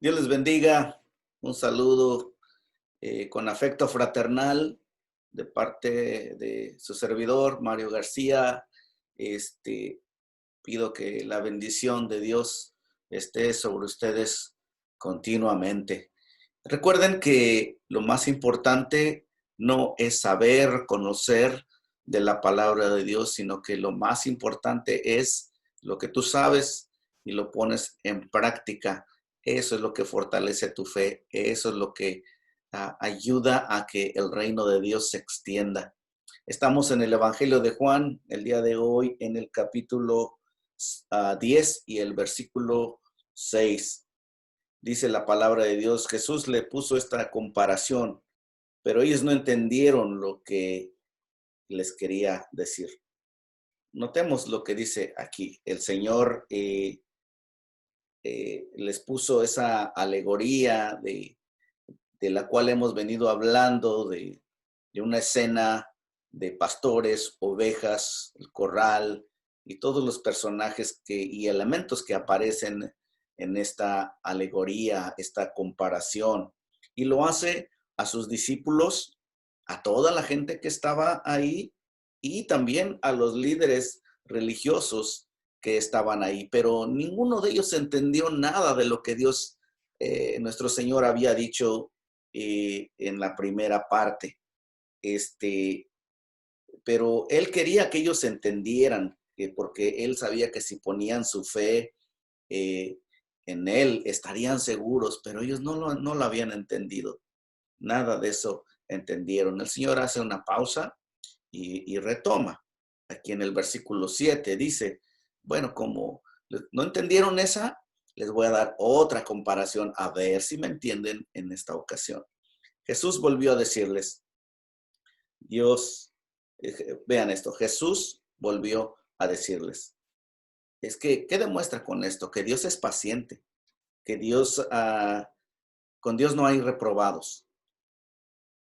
Dios les bendiga. Un saludo con afecto fraternal de parte de su servidor, Mario García. Este, Pido que la bendición de Dios esté sobre ustedes continuamente. Recuerden que lo más importante no es saber, conocer de la palabra de Dios, sino que lo más importante es lo que tú sabes y lo pones en práctica. Eso es lo que fortalece tu fe, eso es lo que ayuda a que el reino de Dios se extienda. Estamos en el Evangelio de Juan el día de hoy en el capítulo 10 y el versículo 6. Dice la palabra de Dios, Jesús le puso esta comparación, pero ellos no entendieron lo que les quería decir. Notemos lo que dice aquí. El Señor les puso esa alegoría de la cual hemos venido hablando, de una escena de pastores, ovejas, el corral y todos los personajes y elementos que aparecen en esta alegoría, esta comparación. Y lo hace a sus discípulos, a toda la gente que estaba ahí y también a los líderes religiosos que estaban ahí, pero ninguno de ellos entendió nada de lo que Dios, nuestro Señor, había dicho en la primera parte. Este, pero Él quería que ellos entendieran, porque Él sabía que si ponían su fe eh, en Él, estarían seguros, pero ellos no lo habían entendido. Nada de eso entendieron. El Señor hace una pausa y retoma. Aquí en el versículo 7 dice, bueno, como no entendieron esa, les voy a dar otra comparación a ver si me entienden en esta ocasión. Jesús volvió a decirles, Dios, vean esto, Jesús volvió a decirles, es que, ¿qué demuestra con esto? Que Dios es paciente, que con Dios no hay reprobados.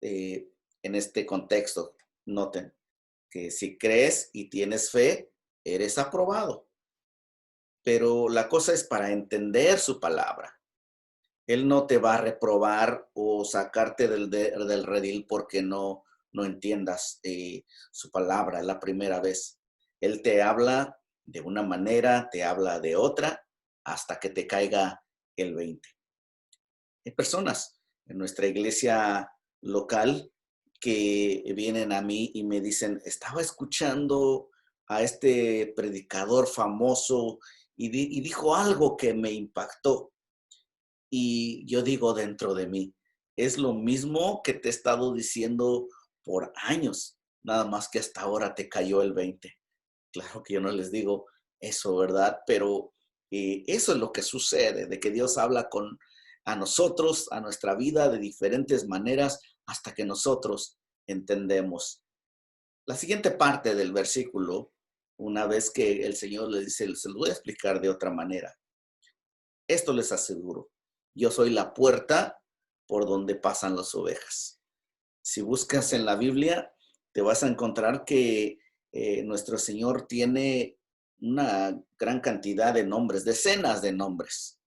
En este contexto, noten que si crees y tienes fe, eres aprobado. Pero la cosa es para entender su palabra. Él no te va a reprobar o sacarte del redil porque no entiendas su palabra la primera vez. Él te habla de una manera, te habla de otra, hasta que te caiga el 20. Hay personas en nuestra iglesia local que vienen a mí y me dicen, estaba escuchando a este predicador famoso y dijo algo que me impactó. Y yo digo dentro de mí, es lo mismo que te he estado diciendo por años, nada más que hasta ahora te cayó el 20. Claro que yo no les digo eso, ¿verdad? Pero eso es lo que sucede, de que Dios habla a nosotros, a nuestra vida de diferentes maneras, hasta que nosotros entendemos. La siguiente parte del versículo, una vez que el Señor le dice, se lo voy a explicar de otra manera. Esto les aseguro, yo soy la puerta por donde pasan las ovejas. Si buscas en la Biblia, te vas a encontrar que nuestro Señor tiene una gran cantidad de nombres, decenas de nombres,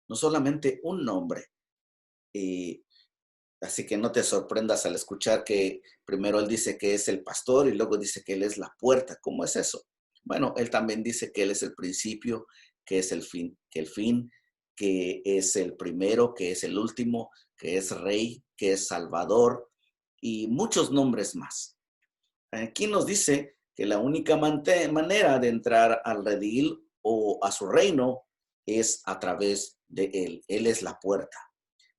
no solamente un nombre. Y así que no te sorprendas al escuchar que primero Él dice que es el pastor y luego dice que Él es la puerta. ¿Cómo es eso? Bueno, Él también dice que Él es el principio, que es el fin, que es el primero, que es el último, que es Rey, que es Salvador y muchos nombres más. Aquí nos dice que la única manera de entrar al redil o a su reino es a través de Él. Él es la puerta.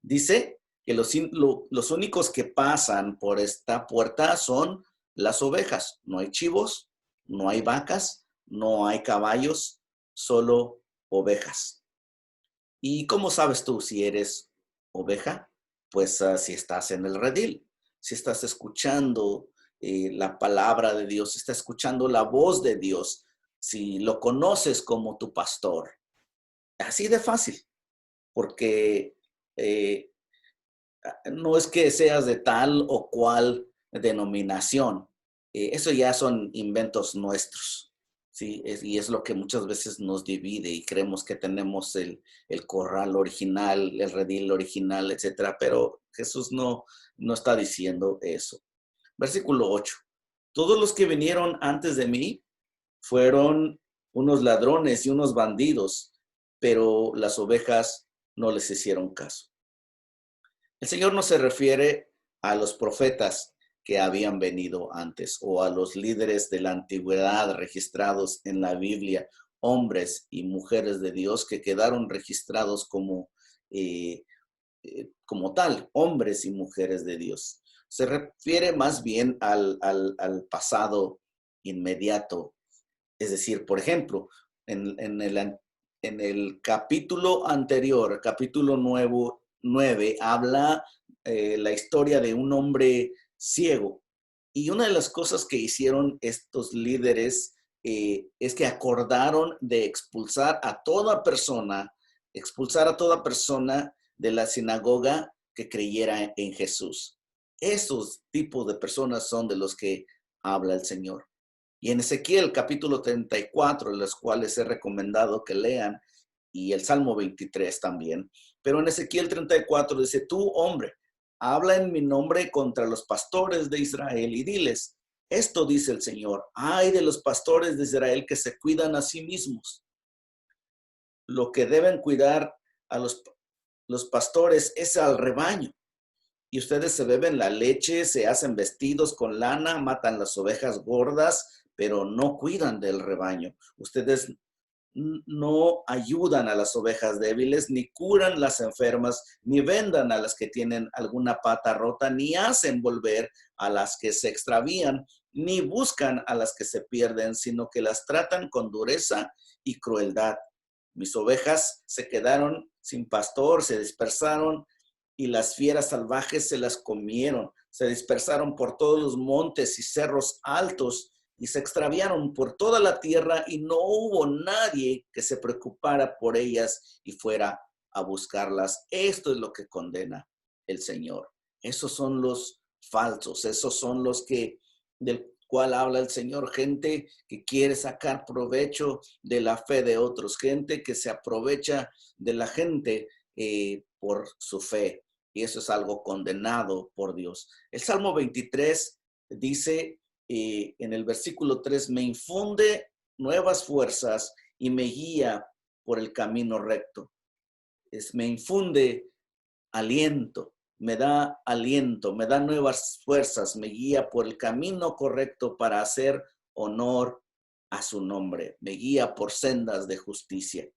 Dice que los únicos que pasan por esta puerta son las ovejas. No hay chivos, no hay vacas, no hay caballos, solo ovejas. ¿Y cómo sabes tú si eres oveja? Pues si estás en el redil, si estás escuchando la palabra de Dios, si estás escuchando la voz de Dios, si lo conoces como tu pastor. Así de fácil, porque eh, no es que seas de tal o cual denominación. Eso ya son inventos nuestros. Sí, y es lo que muchas veces nos divide y creemos que tenemos el corral original, el redil original, etcétera, pero Jesús no está diciendo eso. Versículo 8. Todos los que vinieron antes de mí fueron unos ladrones y unos bandidos, pero las ovejas no les hicieron caso. El Señor no se refiere a los profetas que habían venido antes o a los líderes de la antigüedad registrados en la Biblia, hombres y mujeres de Dios que quedaron registrados eh, como tal, hombres y mujeres de Dios. Se refiere más bien al pasado inmediato. Es decir, por ejemplo, en el capítulo anterior, capítulo 9, habla la historia de un hombre ciego. Y una de las cosas que hicieron estos líderes es que acordaron de expulsar a toda persona de la sinagoga que creyera en Jesús. Esos tipos de personas son de los que habla el Señor. Y en Ezequiel capítulo 34, los cuales he recomendado que lean, y el Salmo 23 también. Pero en Ezequiel 34 dice, tú, hombre, habla en mi nombre contra los pastores de Israel y diles, esto dice el Señor, ay de los pastores de Israel que se cuidan a sí mismos. Lo que deben cuidar a los pastores es al rebaño. Y ustedes se beben la leche, se hacen vestidos con lana, matan las ovejas gordas, pero no cuidan del rebaño. Ustedes no ayudan a las ovejas débiles, ni curan las enfermas, ni vendan a las que tienen alguna pata rota, ni hacen volver a las que se extravían, ni buscan a las que se pierden, sino que las tratan con dureza y crueldad. Mis ovejas se quedaron sin pastor, se dispersaron y las fieras salvajes se las comieron. Se dispersaron por todos los montes y cerros altos y se extraviaron por toda la tierra y no hubo nadie que se preocupara por ellas y fuera a buscarlas. Esto es lo que condena el Señor. Esos son los falsos, esos son los que del cual habla el Señor, gente que quiere sacar provecho de la fe de otros, gente que se aprovecha de la gente por su fe. Y eso es algo condenado por Dios. El Salmo 23 dice en el versículo 3, me infunde nuevas fuerzas y me guía por el camino recto. Me infunde aliento, me da nuevas fuerzas, me guía por el camino correcto para hacer honor a su nombre, me guía por sendas de justicia.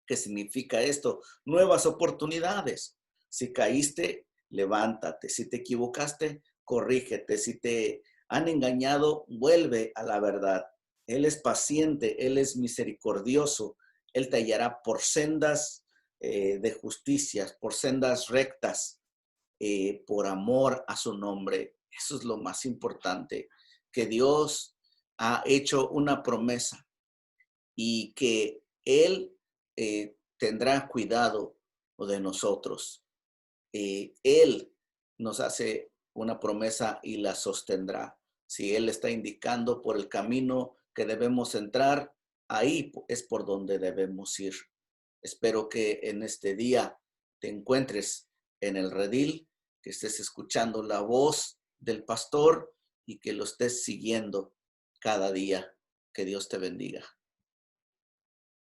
¿Qué significa esto? Nuevas oportunidades. Si caíste, levántate. Si te equivocaste, corrígete. Si te han engañado, vuelve a la verdad. Él es paciente, Él es misericordioso. Él te hallará por sendas de justicia, por sendas rectas, por amor a su nombre. Eso es lo más importante, que Dios ha hecho una promesa y que Él tendrá cuidado de nosotros. Él nos hace una promesa y la sostendrá. Si Él está indicando por el camino que debemos entrar, ahí es por donde debemos ir. Espero que en este día te encuentres en el redil, que estés escuchando la voz del pastor y que lo estés siguiendo cada día. Que Dios te bendiga.